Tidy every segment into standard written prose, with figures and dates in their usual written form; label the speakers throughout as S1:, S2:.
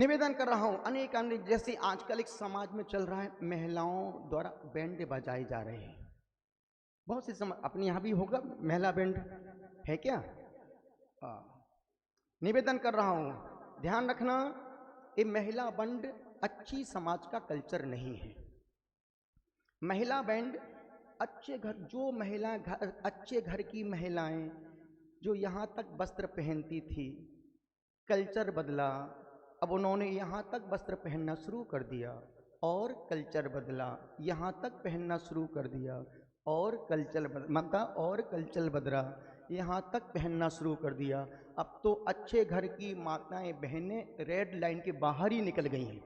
S1: निवेदन कर रहा हूं अनेक अनेक, जैसे आजकल एक समाज में चल रहा है, महिलाओं द्वारा बैंड बजाए जा रहे हैं। बहुत सी समाज, अपने यहाँ भी होगा महिला बैंड है क्या? हाँ। निवेदन कर रहा हूं, ध्यान रखना, ये महिला बैंड अच्छी समाज का कल्चर नहीं है। महिला बैंड अच्छे घर, जो महिला घर, अच्छे घर की महिलाएं जो यहाँ तक वस्त्र पहनती थी, कल्चर बदला, अब उन्होंने यहाँ तक वस्त्र पहनना शुरू कर दिया, और कल्चर बदला, यहाँ तक पहनना शुरू कर दिया, और कल्चर बदला, यहाँ तक पहनना शुरू कर दिया। अब तो अच्छे घर की माताएं बहनें रेड लाइन के बाहर ही निकल गई हैं।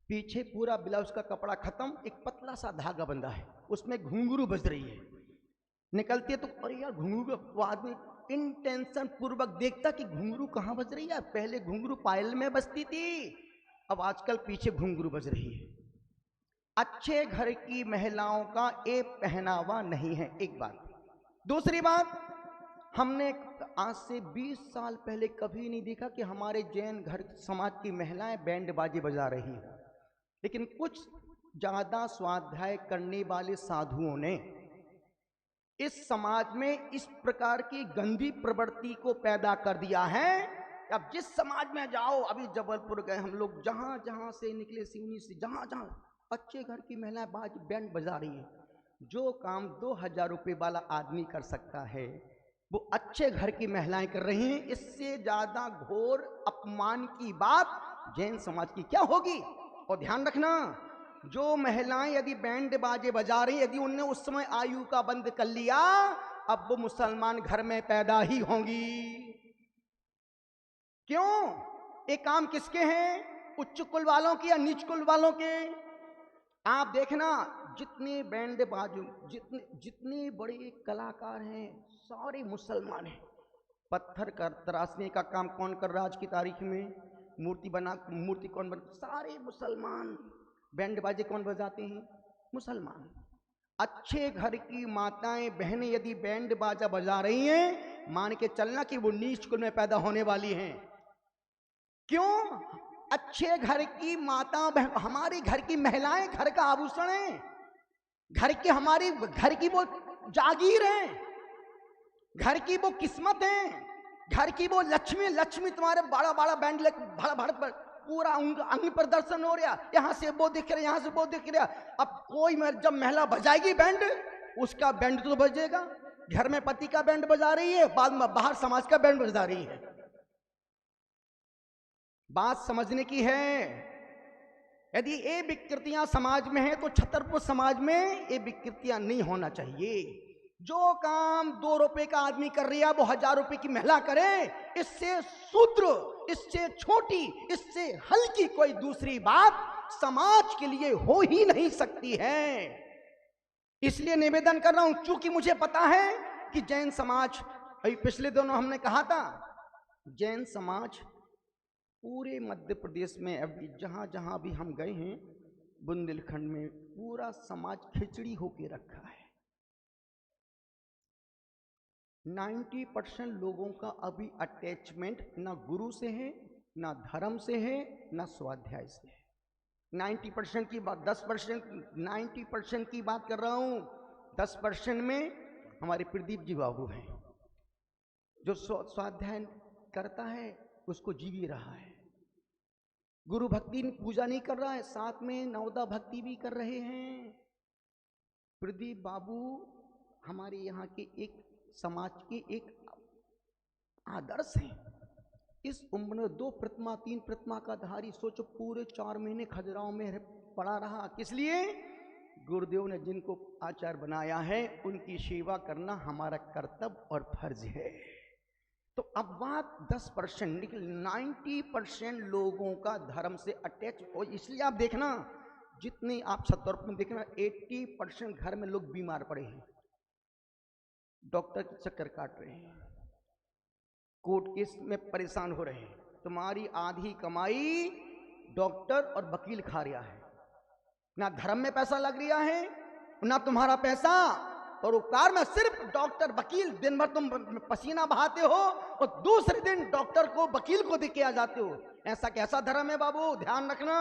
S1: पीछे पूरा ब्लाउज का कपड़ा खत्म, एक पतला सा धागा बंधा है, उसमें घुंघरू बज रही है। निकलती है तो अरे यार घुंघरू, वो आदमी इंटेंशन पूर्वक देखता कि घुंघरू कहाँ बज रही है। पहले घुंघरू पायल में बजती थी, अब आजकल पीछे घुंघरू बज रही है। अच्छे घर की महिलाओं का ये पहनावा नहीं है, एक बात। दूसरी बात, हमने आज से 20 साल पहले कभी नहीं देखा कि हमारे जैन घर समाज की महिलाएं बैंड बाजे बजा रही हैं, लेकिन कुछ ज्यादा स्वाध्याय करने वाले साधुओं ने इस समाज में इस प्रकार की गंदी प्रवृत्ति को पैदा कर दिया है। अब जिस समाज में जाओ, अभी जबलपुर गए हम लोग, जहां जहां से निकले, सिवनी से, जहां जहां अच्छे घर की महिलाएं बैंड बजा रही है। जो काम 2000 रुपये वाला आदमी कर सकता है, वो अच्छे घर की महिलाएं कर रही हैं। इससे ज्यादा घोर अपमान की बात जैन समाज की क्या होगी। और ध्यान रखना, जो महिलाएं यदि बैंड बाजे बजा रही, यदि उनने उस समय आयु का बंद कर लिया, अब वो मुसलमान घर में पैदा ही होंगी। क्यों? ये काम किसके हैं? उच्च कुल वालों के या नीच कुल वालों के? आप देखना, जितने बैंड बाजू, जितने बड़े कलाकार हैं, सारे मुसलमान हैं। पत्थर का तराशने का काम कौन कर रहा है आज की तारीख में? मूर्ति कौन बन? सारे मुसलमान। बैंड बाजे कौन बजाते हैं? मुसलमान। अच्छे घर की माताएं बहनें यदि बैंड बाजा बजा रही हैं, मान के चलना कि वो नीच कुल में पैदा होने वाली हैं। क्यों? अच्छे घर की माता, हमारी घर की महिलाएं घर का आभूषण है, घर के, हमारी घर की वो जागीर है, घर की वो किस्मत है, घर की वो लक्ष्मी। लक्ष्मी तुम्हारे बड़ा बड़ा बैंड भड़ पूरा अंग प्रदर्शन हो रहा, यहां से वो दिख रहा, यहां से वो दिख रहा। अब कोई जब महिला बजाएगी बैंड, उसका बैंड तो बजेगा। घर में पति का बैंड बजा रही है, बाद में बाहर समाज का बैंड बजा रही है। बात समझने की है। यदि ये विकृतियां समाज में है, तो छतरपुर समाज में ये विकृतियां नहीं होना चाहिए। जो काम 2 रुपए का आदमी कर रही है, वो 1000 रुपए की महिला करे। इससे शूद्र, इससे छोटी, इससे हल्की कोई दूसरी बात समाज के लिए हो ही नहीं सकती है। इसलिए निवेदन कर रहा हूं, चूंकि मुझे पता है कि जैन समाज, अभी पिछले दिनों हमने कहा था, जैन समाज पूरे मध्य प्रदेश में, अभी जहां जहां भी हम गए हैं, बुंदेलखंड में पूरा समाज खिचड़ी होके रखा है। 90% लोगों का अभी अटैचमेंट ना गुरु से है, ना धर्म से है, ना स्वाध्याय से है। 90% की बात, 10%, 90% की बात कर रहा हूं। 10% में हमारे प्रदीप जी बाबू हैं, जो स्वाध्याय करता है उसको जीवी रहा है, गुरु भक्ति पूजा नहीं कर रहा है, साथ में नवदा भक्ति भी कर रहे हैं। प्रदीप बाबू हमारे यहाँ के एक समाज के एक आदर्श हैं। इस उम्र में 2 प्रतिमा 3 प्रतिमा का धारी, सोचो पूरे 4 महीने खजुराहो में पड़ा रहा। किस लिए? गुरुदेव ने जिनको आचार्य बनाया है, उनकी सेवा करना हमारा कर्तव्य और फर्ज है। तो अब बात 10% निकल, 90% लोगों का धर्म से अटैच हो। इसलिए आप देखना, जितने आप छतरपुर में देखना, 80% घर में लोग बीमार पड़े हैं, डॉक्टर के चक्कर काट रहे हैं, कोर्ट केस में परेशान हो रहे हैं। तुम्हारी आधी कमाई डॉक्टर और वकील खा रहा है, ना धर्म में पैसा लग रहा है, ना तुम्हारा पैसा परोपकार में सिर्फ डॉक्टर वकील, दिन भर तुम पसीना बहाते हो और दूसरे दिन डॉक्टर को वकील को देके आ जाते हो। ऐसा कैसा धर्म है बाबू? ध्यान रखना,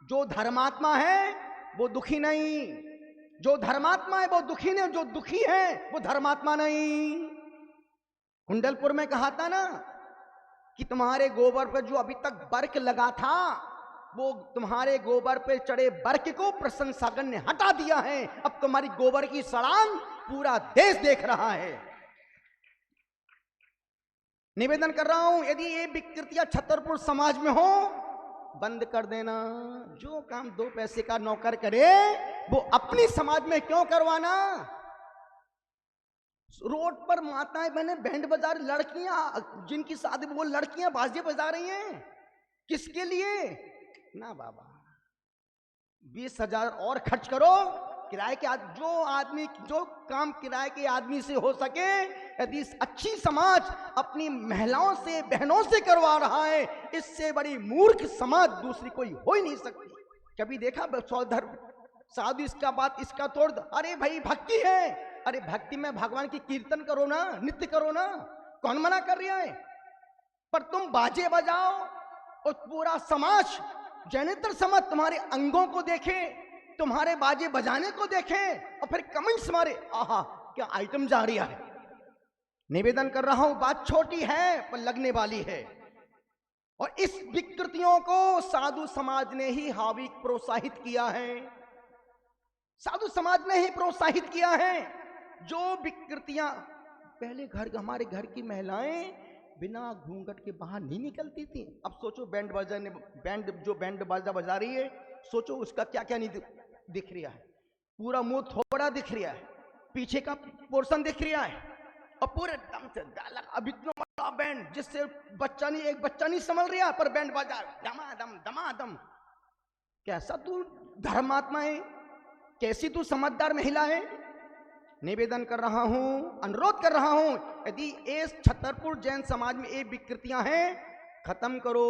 S1: जो धर्मात्मा है वो दुखी नहीं, जो धर्मात्मा है वो दुखी नहीं, जो दुखी है वो धर्मात्मा नहीं। कुंडलपुर में कहा था ना कि तुम्हारे गोबर पर जो अभी तक बर्क लगा था, वो तुम्हारे गोबर पे चढ़े बर्क को प्रशंसागण ने हटा दिया है। अब तुम्हारी गोबर की सड़ांग पूरा देश देख रहा है। निवेदन कर रहा हूं, यदि ये विकृतियां छतरपुर समाज में हो, बंद कर देना। जो काम 2 पैसे का नौकर करे वो अपनी समाज में क्यों करवाना? रोड पर माताएं बहने बैंड बजा रही, लड़कियां जिनकी शादी, वो लड़कियां बाजे बजा रही हैं, किसके लिए? ना बाबा, 20,000 और खर्च करो किराए के। जो काम किराए के आदमी से हो सके, यदि अच्छी समाज अपनी महिलाओं से, बहनों से करवा रहा है, इससे बड़ी मूर्ख समाज दूसरी कोई हो ही नहीं सकती। कभी देखा सौधर्म साधु इसका बात इसका तोड़ दो? अरे भाई भक्ति है, अरे भक्ति में भगवान की कीर्तन करो ना, नित्य करो ना, कौन मना कर रहा है? पर तुम बाजे बजाओ और पूरा समाज, जैनेतर समाज तुम्हारे अंगों को देखे, तुम्हारे बाजे बजाने को देखे और फिर कमेंट्स मारे, आहा क्या आइटम जा रही है। निवेदन कर रहा हूं, बात छोटी है पर लगने वाली है, और इस विकृतियों को साधु समाज ने ही हावी प्रोत्साहित किया है, साधु समाज ने ही प्रोत्साहित किया है। जो विकृतियां पहले हमारे घर की महिलाएं बिना घूंघट के बाहर नहीं निकलती थी, अब सोचो बैंड बाजा बजा रही है, सोचो उसका क्या क्या नहीं दिख रहा है। पूरा मुंह थोड़ा दिख रहा है, पीछे का पोर्शन दिख रहा है, और पूरे दम से अब इतना बड़ा बैंड जिससे एक बच्चा नहीं संभल रहा, पर बैंड बाजा दमादम दमादम। कैसा तू धर्मात्मा है, कैसी तू समझदार महिला है? निवेदन कर रहा हूं, अनुरोध कर रहा हूं, यदि इस छतरपुर जैन समाज में ये विकृतियां हैं, खत्म करो।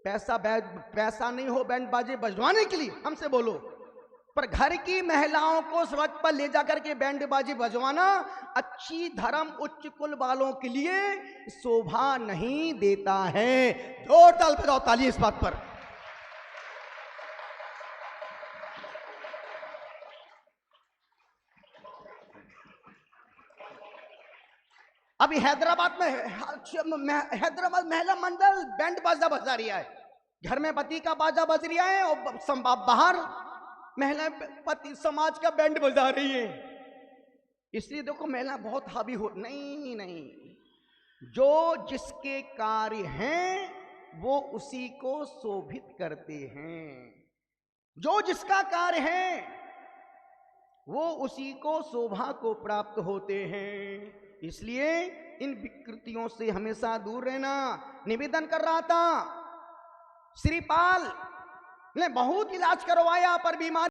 S1: पैसा नहीं हो बैंड बाजे बजवाने के लिए, हमसे बोलो, पर घर की महिलाओं को सड़क पर ले जाकर के बैंड बाजे बजवाना अच्छी धर्म उच्च कुल वालों के लिए शोभा नहीं देता है। जोर ताल बजाओ, ताली इस बात पर। अभी हैदराबाद महिला मंडल बैंड बाजा बजा रही है, घर में पति का बाजा बज रहा है और बाहर महिला पति समाज का बैंड बजा रही है। इसलिए देखो महिला बहुत हावी हो, नहीं, जो जिसके कार्य हैं वो उसी को शोभित करते हैं, जो जिसका कार्य है वो उसी को शोभा को प्राप्त होते हैं। इसलिए इन विकृतियों से हमेशा दूर रहना। निवेदन कर रहा था, श्रीपाल ने बहुत इलाज करवाया पर बीमारी